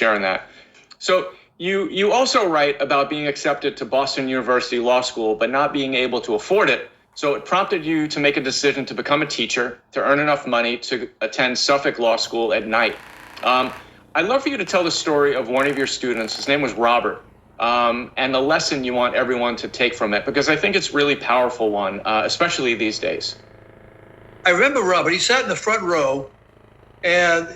sharing that. So you also write about being accepted to Boston University Law School, but not being able to afford it. So it prompted you to make a decision to become a teacher, to earn enough money to attend Suffolk Law School at night. I'd love for you to tell the story of one of your students. His name was Robert, and the lesson you want everyone to take from it, because I think it's really powerful one, especially these days. I remember Robert. He sat in the front row, and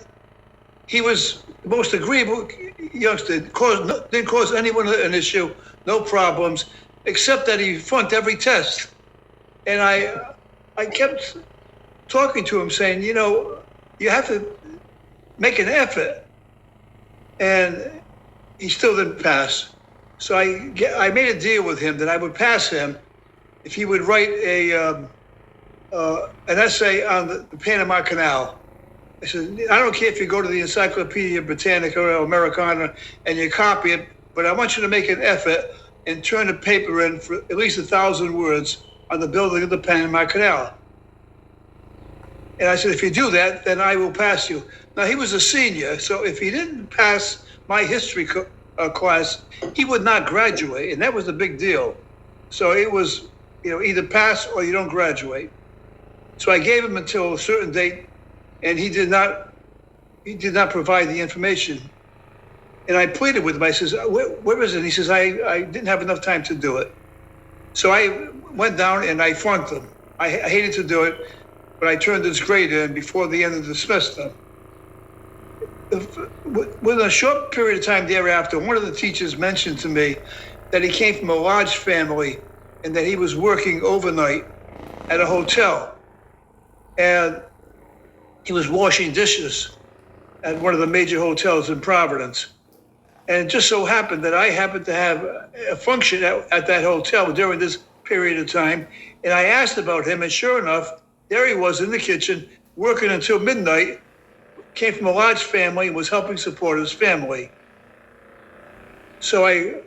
he was the most agreeable youngster. Didn't cause anyone an issue, no problems, except that he flunked every test. And I kept talking to him, saying, you have to make an effort. And he still didn't pass. So I made a deal with him that I would pass him if he would write an essay on the Panama Canal. I said, I don't care if you go to the Encyclopedia Britannica or Americana and you copy it, but I want you to make an effort and turn the paper in for at least 1,000 words on the building of the Panama Canal. And I said, if you do that, then I will pass you. Now, he was a senior, so if he didn't pass my history class, he would not graduate, and that was a big deal. So it was, either pass or you don't graduate. So I gave him until a certain date, and he did not provide the information. And I pleaded with him. I says, where is it? And he says, I didn't have enough time to do it. So I went down and I flunked him. I hated to do it, but I turned his grade in before the end of the semester. Within a short period of time thereafter, one of the teachers mentioned to me that he came from a large family and that he was working overnight at a hotel. And he was washing dishes at one of the major hotels in Providence. And it just so happened that I happened to have a function at that hotel during this period of time. And I asked about him, and sure enough, there he was in the kitchen, working until midnight, came from a large family and was helping support his family. So and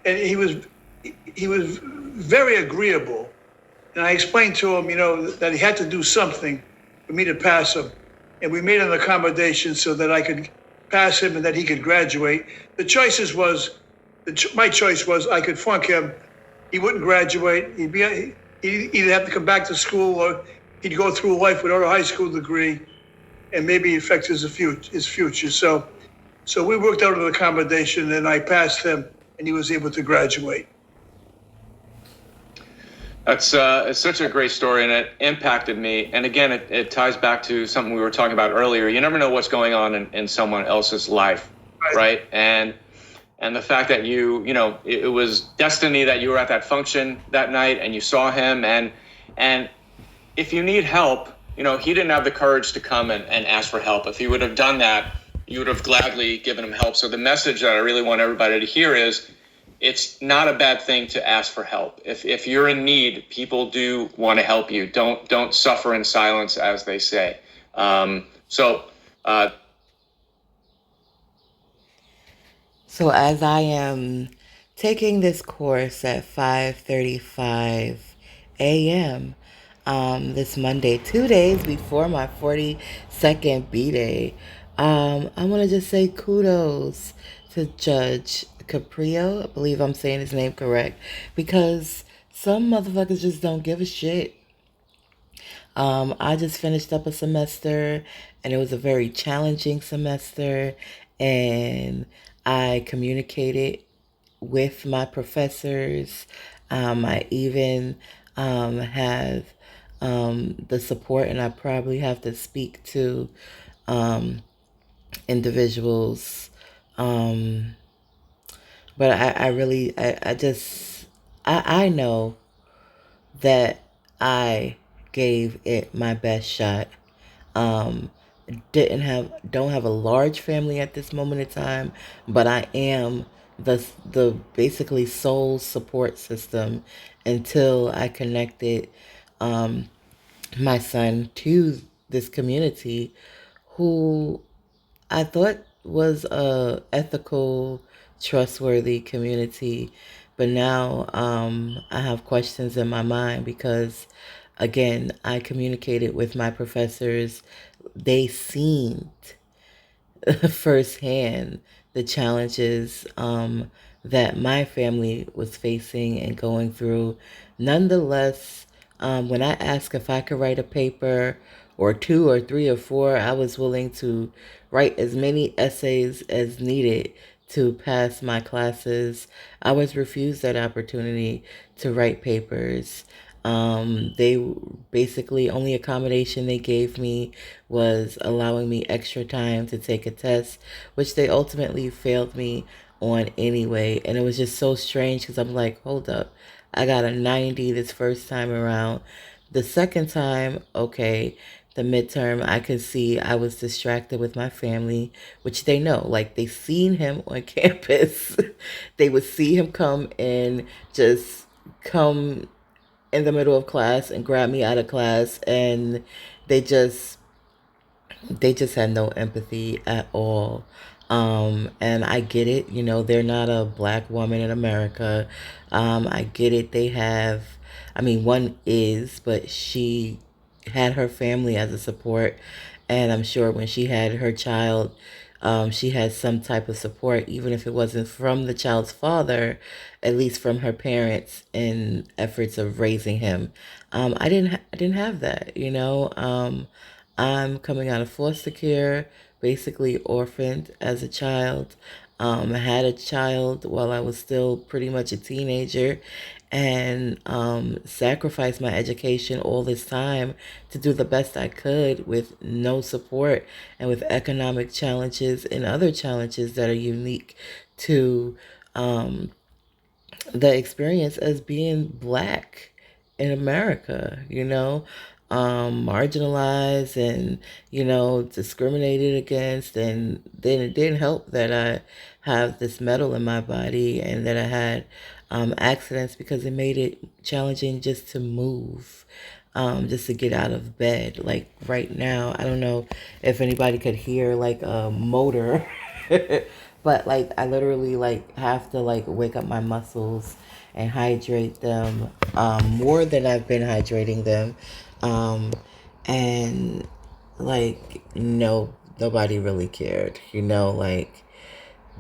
he was very agreeable. And I explained to him, that he had to do something for me to pass him. And we made an accommodation so that I could pass him and that he could graduate. My choice was I could flunk him. He wouldn't graduate. He'd either have to come back to school or he'd go through life without a high school degree and maybe affect his future. So we worked out an accommodation and I passed him and he was able to graduate. It's such a great story, and it impacted me. And again, it ties back to something we were talking about earlier. You never know what's going on in someone else's life, right? And the fact that it was destiny that you were at that function that night and you saw him. And if you need help, he didn't have the courage to come and ask for help. If he would have done that, you would have gladly given him help. So the message that I really want everybody to hear is, it's not a bad thing to ask for help. If you're in need, people do want to help you. Don't suffer in silence, as they say. So as I am taking this course at 5:35 a.m. This Monday, 2 days before my 42nd B-Day, I want to just say kudos to Judge Caprio, I believe I'm saying his name correct, because some motherfuckers just don't give a shit. I just finished up a semester, and it was a very challenging semester, and I communicated with my professors. I even have the support, and I probably have to speak to individuals. But I know that I gave it my best shot. Don't have a large family at this moment in time, but I am the basically sole support system until I connected my son to this community, who I thought was a ethical, trustworthy community, but now I have questions in my mind because, again, I communicated with my professors. They seemed firsthand the challenges that my family was facing and going through. Nonetheless, when I asked if I could write a paper or two or three or four, I was willing to write as many essays as needed to pass my classes. I was refused that opportunity to write papers. They basically only accommodation they gave me was allowing me extra time to take a test, which they ultimately failed me on anyway. And it was just so strange because I'm like, hold up, I got a 90 this first time around. The second time, okay, the midterm, I could see I was distracted with my family, which they know. Like, they seen him on campus. They would see him come and just come in the middle of class and grab me out of class, and they just they just had no empathy at all. And I get it, they're not a black woman in America. I get it. They have, I mean, one is, but she had her family as a support. And I'm sure when she had her child, she had some type of support, even if it wasn't from the child's father, at least from her parents in efforts of raising him. I didn't have that. I'm coming out of foster care, basically orphaned as a child. I had a child while I was still pretty much a teenager, and sacrificed my education all this time to do the best I could with no support and with economic challenges and other challenges that are unique to um, the experience as being black in America, marginalized and, discriminated against. And then it didn't help that I have this metal in my body and that I had accidents because it made it challenging just to move. Just to get out of bed. Like right now, I don't know if anybody could hear like a motor, but like I literally like have to like wake up my muscles and hydrate them more than I've been hydrating them. Um, and like no, nobody really cared, like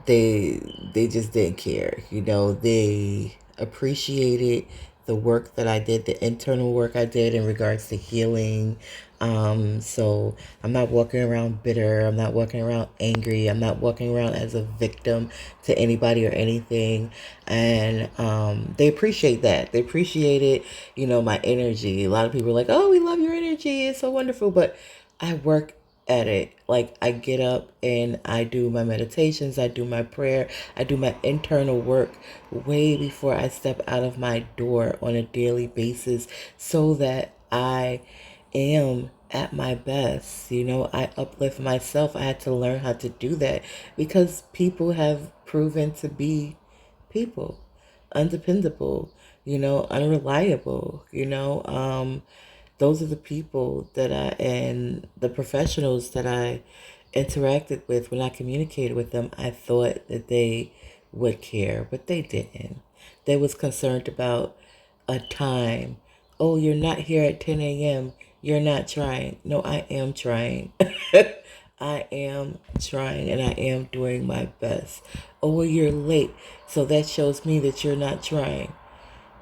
they just didn't care. They appreciated the work that I did, the internal work I did in regards to healing. So I'm not walking around bitter. I'm not walking around angry. I'm not walking around as a victim to anybody or anything. And they appreciate that. They appreciate it, my energy. A lot of people are like, oh, we love your energy. It's so wonderful. But I work at it. Like I get up and I do my meditations, I do my prayer, I do my internal work way before I step out of my door on a daily basis so that I am at my best. I uplift myself. I had to learn how to do that because people have proven to be people, undependable, unreliable, those are the people that and the professionals that I interacted with. When I communicated with them, I thought that they would care, but they didn't. They was concerned about a time. Oh, you're not here at 10 a.m. You're not trying. No, I am trying. I am trying and I am doing my best. Oh, well, you're late. So that shows me that you're not trying.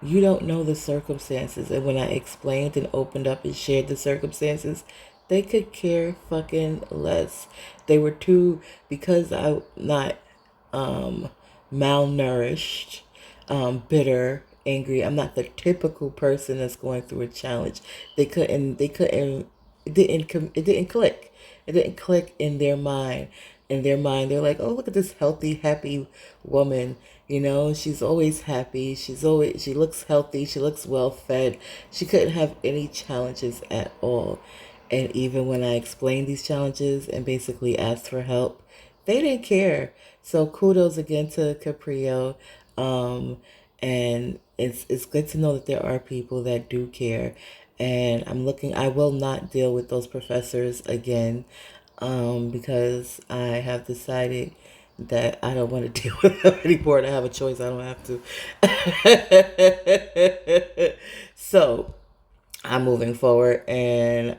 You don't know the circumstances. And when I explained and opened up and shared the circumstances, they could care fucking less. They were too, because I'm not malnourished, bitter, angry. I'm not the typical person that's going through a challenge. It didn't click. It didn't click in their mind. In their mind, they're like, oh, look at this healthy, happy woman. She's always happy. She looks healthy. She looks well fed. She couldn't have any challenges at all. And even when I explained these challenges and basically asked for help, they didn't care. So kudos again to Caprio. And it's good to know that there are people that do care. And I will not deal with those professors again, because I have decided that I don't want to deal with them anymore. And I have a choice. I don't have to. So I'm moving forward, and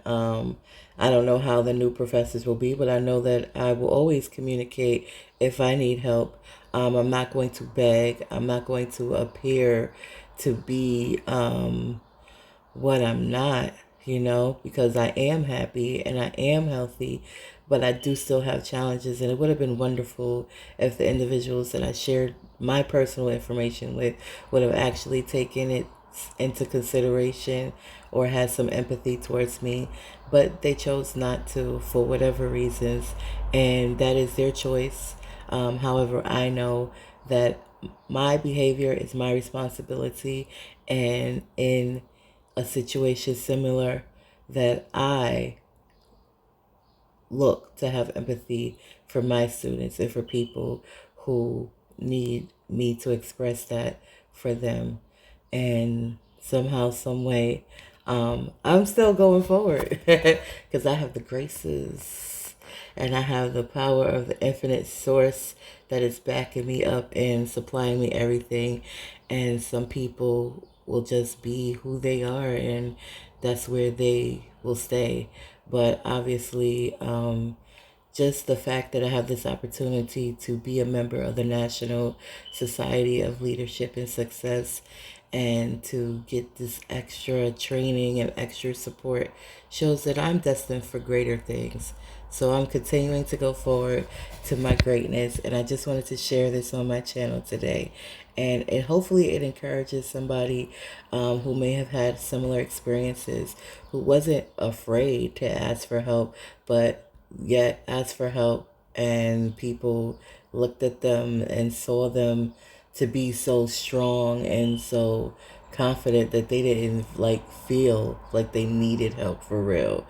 I don't know how the new professors will be, but I know that I will always communicate if I need help. I'm not going to beg. I'm not going to appear to be what I'm not, because I am happy and I am healthy, but I do still have challenges. And it would have been wonderful if the individuals that I shared my personal information with would have actually taken it into consideration or had some empathy towards me, but they chose not to for whatever reasons, and that is their choice. However, I know that my behavior is my responsibility, and in a situation similar, that I look to have empathy for my students and for people who need me to express that for them. And somehow, some way, I'm still going forward because I have the graces and I have the power of the infinite source that is backing me up and supplying me everything. And some people will just be who they are, and that's where they will stay. But obviously, just the fact that I have this opportunity to be a member of the National Society of Leadership and Success and to get this extra training and extra support shows that I'm destined for greater things. So I'm continuing to go forward to my greatness, and I just wanted to share this on my channel today. And hopefully it encourages somebody who may have had similar experiences, who wasn't afraid to ask for help, but yet asked for help, and people looked at them and saw them to be so strong and so confident that they didn't feel like they needed help for real,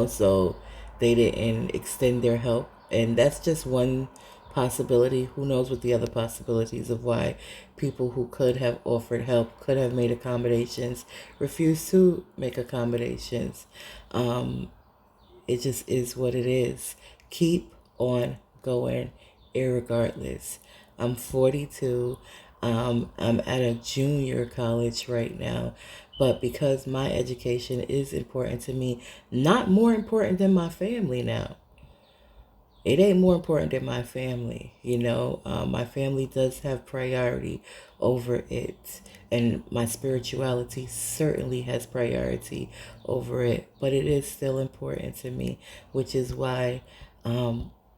so they didn't extend their help. And that's just one possibility. Who knows what the other possibilities of why people who could have offered help, could have made accommodations, refuse to make accommodations. It just is what it is. Keep on going, irregardless. I'm 42. I'm at a junior college right now. But because my education is important to me, not more important than my family now. It ain't more important than my family, my family does have priority over it, and my spirituality certainly has priority over it, but it is still important to me, which is why,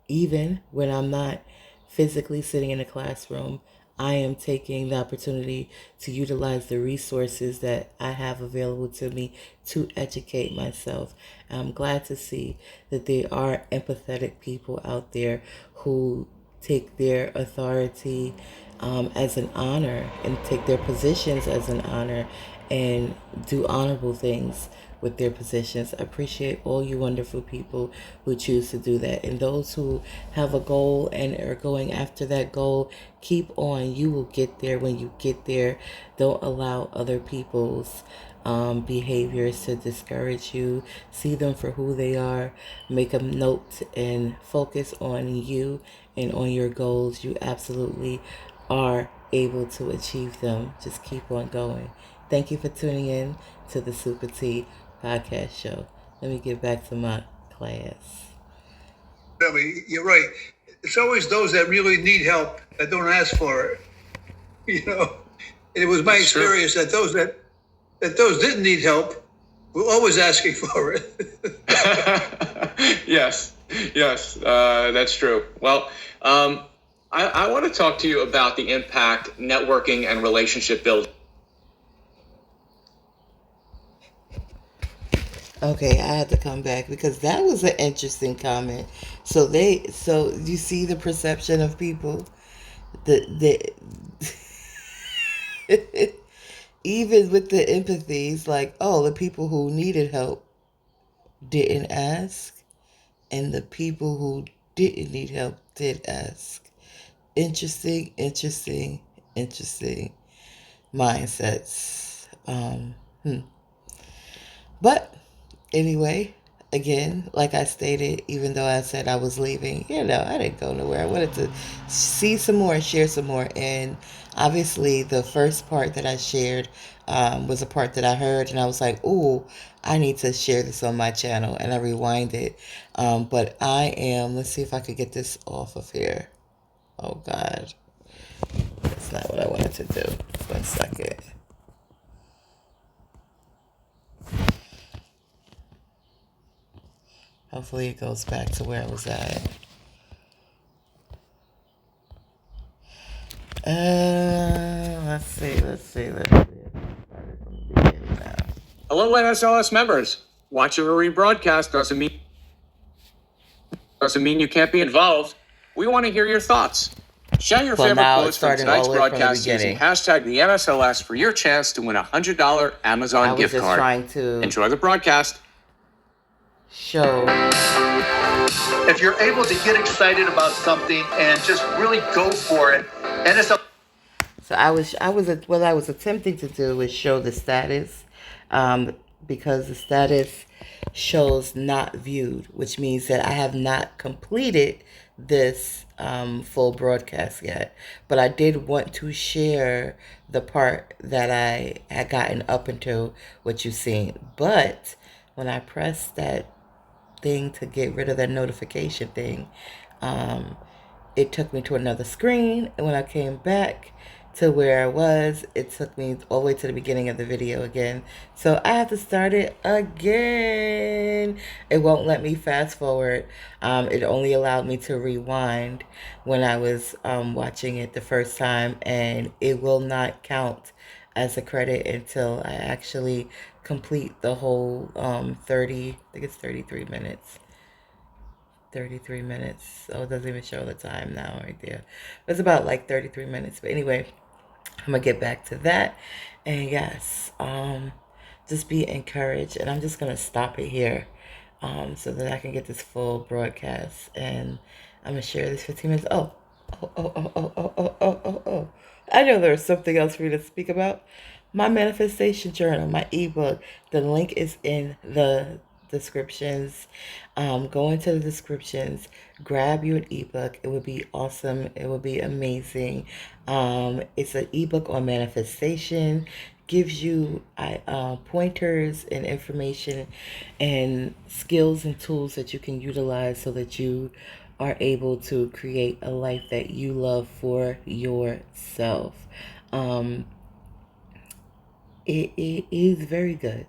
even when I'm not physically sitting in a classroom, I am taking the opportunity to utilize the resources that I have available to me to educate myself. I'm glad to see that there are empathetic people out there who take their authority as an honor, and take their positions as an honor, and do honorable things with their positions. I appreciate all you wonderful people who choose to do that. And those who have a goal and are going after that goal, keep on. You will get there when you get there. Don't allow other people's behaviors to discourage you. See them for who they are. Make a note and focus on you and on your goals. You absolutely are able to achieve them. Just keep on going. Thank you for tuning in to the Super T podcast show. Let me get back to my class. You're right. It's always those that really need help that don't ask for it. It was my experience that those didn't need help were always asking for it. Yes, that's true. Well, I want to talk to you about the impact networking and relationship building. Okay, I had to come back because that was an interesting comment. So you see the perception of people, the even with the empathies, like, oh, the people who needed help didn't ask, and the people who didn't need help did ask. Interesting, interesting, interesting mindsets. But anyway, again, like I stated, even though I said I was leaving, I didn't go nowhere. I wanted to see some more and share some more. And obviously, the first part that I shared was a part that I heard, and I was like, ooh, I need to share this on my channel. And I rewinded. But let's see if I could get this off of here. Oh, God. That's not what I wanted to do. 1 second. Hopefully, it goes back to where I was at. Let's see. Hello, NSLS members. Watching a rebroadcast doesn't mean you can't be involved. We want to hear your thoughts. Share your favorite quotes from tonight's broadcast using hashtag the NSLS for your chance to win a $100 Amazon gift card. Trying to enjoy the broadcast. Show. If you're able to get excited about something and just really go for it, NSL. So what I was attempting to do was show the status, because the status shows not viewed, which means that I have not completed this full broadcast yet. But I did want to share the part that I had gotten up into what you've seen. But when I pressed that thing to get rid of that notification thing, it took me to another screen, and when I came back to where I was, it took me all the way to the beginning of the video again. So I have to start it again. It won't let me fast forward. It only allowed me to rewind when I was watching it the first time, and it will not count as a credit until I actually complete the whole 30, I think it's 33 minutes. 33 minutes. So it doesn't even show the time now right there. It's about like 33 minutes. But anyway, I'm going to get back to that. And yes, just be encouraged. And I'm just going to stop it here so that I can get this full broadcast. And I'm going to share this 15 minutes. Oh. I know there's something else for me to speak about. My manifestation journal, my ebook. The link is in the descriptions. Go into the descriptions, grab you an ebook. It would be awesome. It would be amazing. It's an ebook on manifestation, gives you pointers and information and skills and tools that you can utilize so that you are able to create a life that you love for yourself. It is very good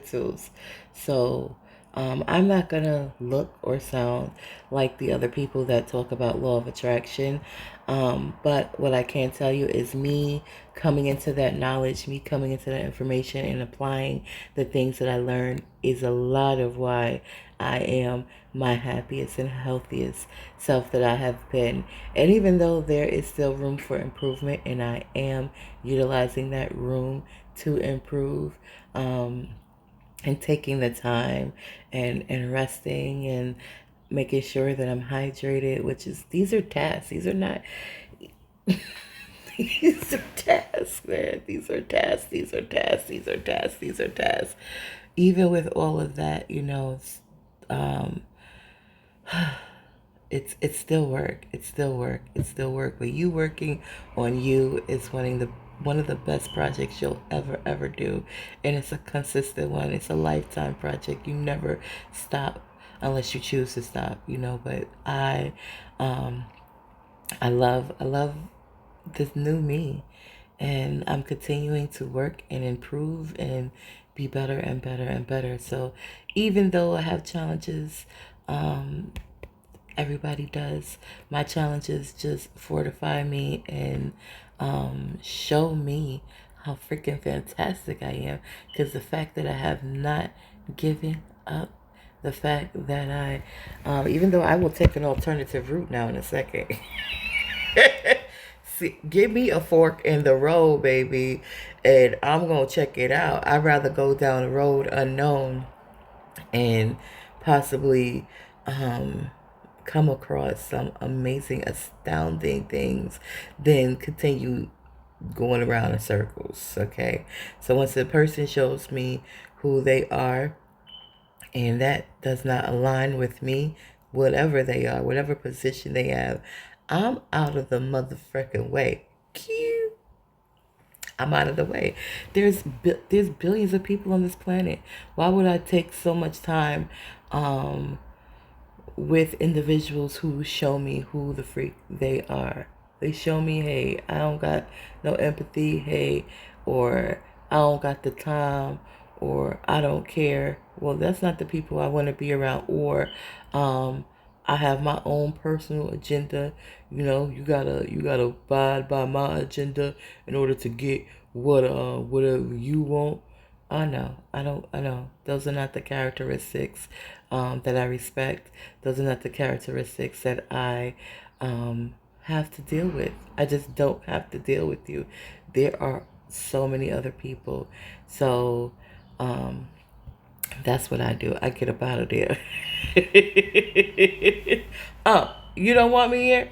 tools. So I'm not gonna look or sound like the other people that talk about law of attraction. But what I can tell you is me coming into that knowledge, me coming into that information and applying the things that I learned is a lot of why I am my happiest and healthiest self that I have been. And even though there is still room for improvement, and I am utilizing that room to improve, and taking the time and resting and making sure that I'm hydrated, which is, these are tasks. These are not, these are tasks, man. These are tasks. Even with all of that, it's still work. It's still work. But you working on you is one of the best projects you'll ever do, and it's a consistent one. It's a lifetime project. You never stop unless you choose to stop. But I love this new me, and I'm continuing to work and improve and be better and better and better. So even though I have challenges, everybody does. My challenges just fortify me and show me how freaking fantastic I am. Because the fact that I have not given up, the fact that even though I will take an alternative route now in a second. See, give me a fork in the road, baby, and I'm going to check it out. I'd rather go down a road unknown and possibly come across some amazing, astounding things than continue going around in circles, okay? So once a person shows me who they are, and that does not align with me, whatever they are, whatever position they have, I'm out of the motherfucking way. Cute. I'm out of the way. There's billions of people on this planet. Why would I take so much time um, with individuals who show me who the freak they are? They show me, hey, I don't got no empathy, hey, or I don't got the time, or I don't care. Well, that's not the people I want to be around. Or um, I have my own personal agenda. You gotta abide by my agenda in order to get whatever you want. I know. Those are not the characteristics that I respect. Those are not the characteristics that I have to deal with. I just don't have to deal with you. There are so many other people. So um, that's what I do. I get up out of there. Oh, you don't want me here?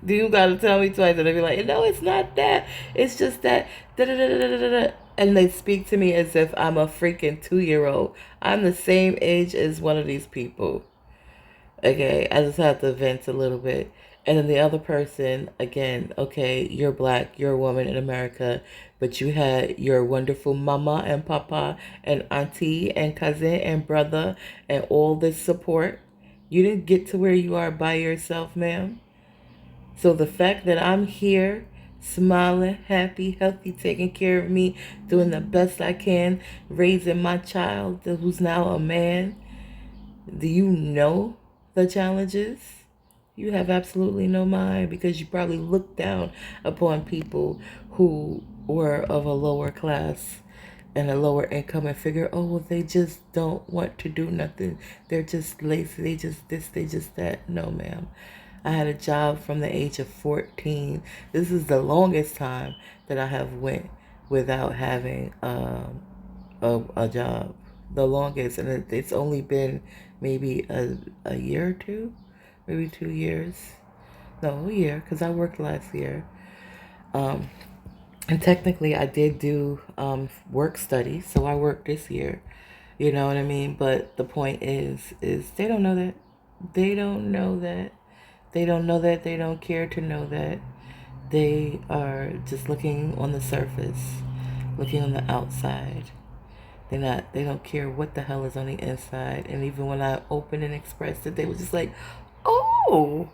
Do you gotta tell me twice? And I be like, no, it's not that. It's just that. Da, da, da, da, da, da. And they speak to me as if I'm a freaking 2-year-old. I'm the same age as one of these people. Okay, I just have to vent a little bit. And then the other person, again, okay, you're black, you're a woman in America, but you had your wonderful mama and papa and auntie and cousin and brother and all this support. You didn't get to where you are by yourself, ma'am. So the fact that I'm here, smiling, happy, healthy, taking care of me, doing the best I can, raising my child who's now a man, do you know the challenges? You have absolutely no mind because you probably look down upon people who were of a lower class and a lower income and figure, oh, well, they just don't want to do nothing. They're just lazy. They just this, they just that. No, ma'am. I had a job from the age of 14. This is the longest time that I have went without having a job. The longest, and it's only been maybe a year or two, maybe 2 years. No, a year, because I worked last year. Um, and technically, I did do work study, so I worked this year. You know what I mean? But the point is they don't know that. They don't know that. They don't know that. They don't care to know that. They are just looking on the surface, looking on the outside. They don't care what the hell is on the inside. And even when I opened and expressed it, they were just like, oh,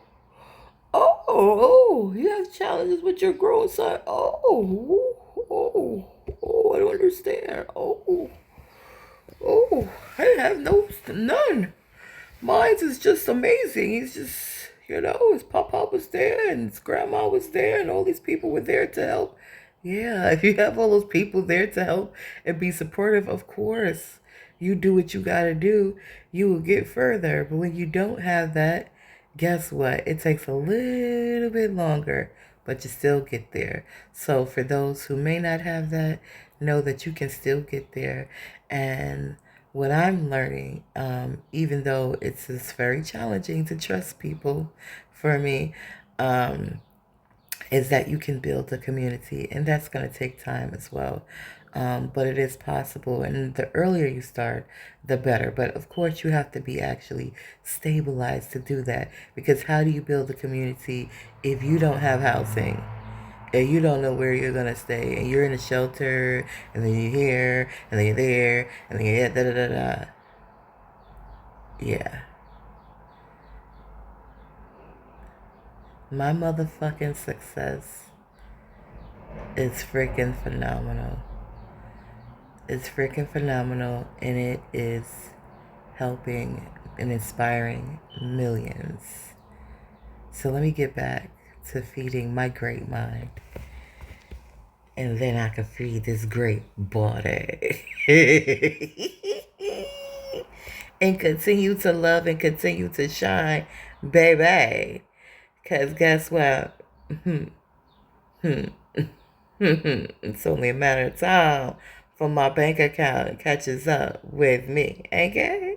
oh, you have challenges with your growing son. I don't understand. I have none. Mine's is just amazing. He's just, his papa was there and his grandma was there and all these people were there to help. Yeah, if you have all those people there to help and be supportive, of course, you do what you gotta do, you will get further. But when you don't have that, guess what? It takes a little bit longer, but you still get there. So for those who may not have that, know that you can still get there. And what I'm learning, even though it's very challenging to trust people for me, is that you can build a community, and that's going to take time as well. But it is possible, and the earlier you start, the better. But of course, you have to be actually stabilized to do that, because how do you build a community if you don't have housing? And you don't know where you're gonna stay, and you're in a shelter, and then you're here, and then you're there, and then you're da da da da. Yeah, my motherfucking success is freaking phenomenal. It's freaking phenomenal, and it is helping and inspiring millions. So let me get back to feeding my great mind, and then I can feed this great body. And continue to love and continue to shine, baby. Because guess what? It's only a matter of time for my bank account catches up with me. Okay?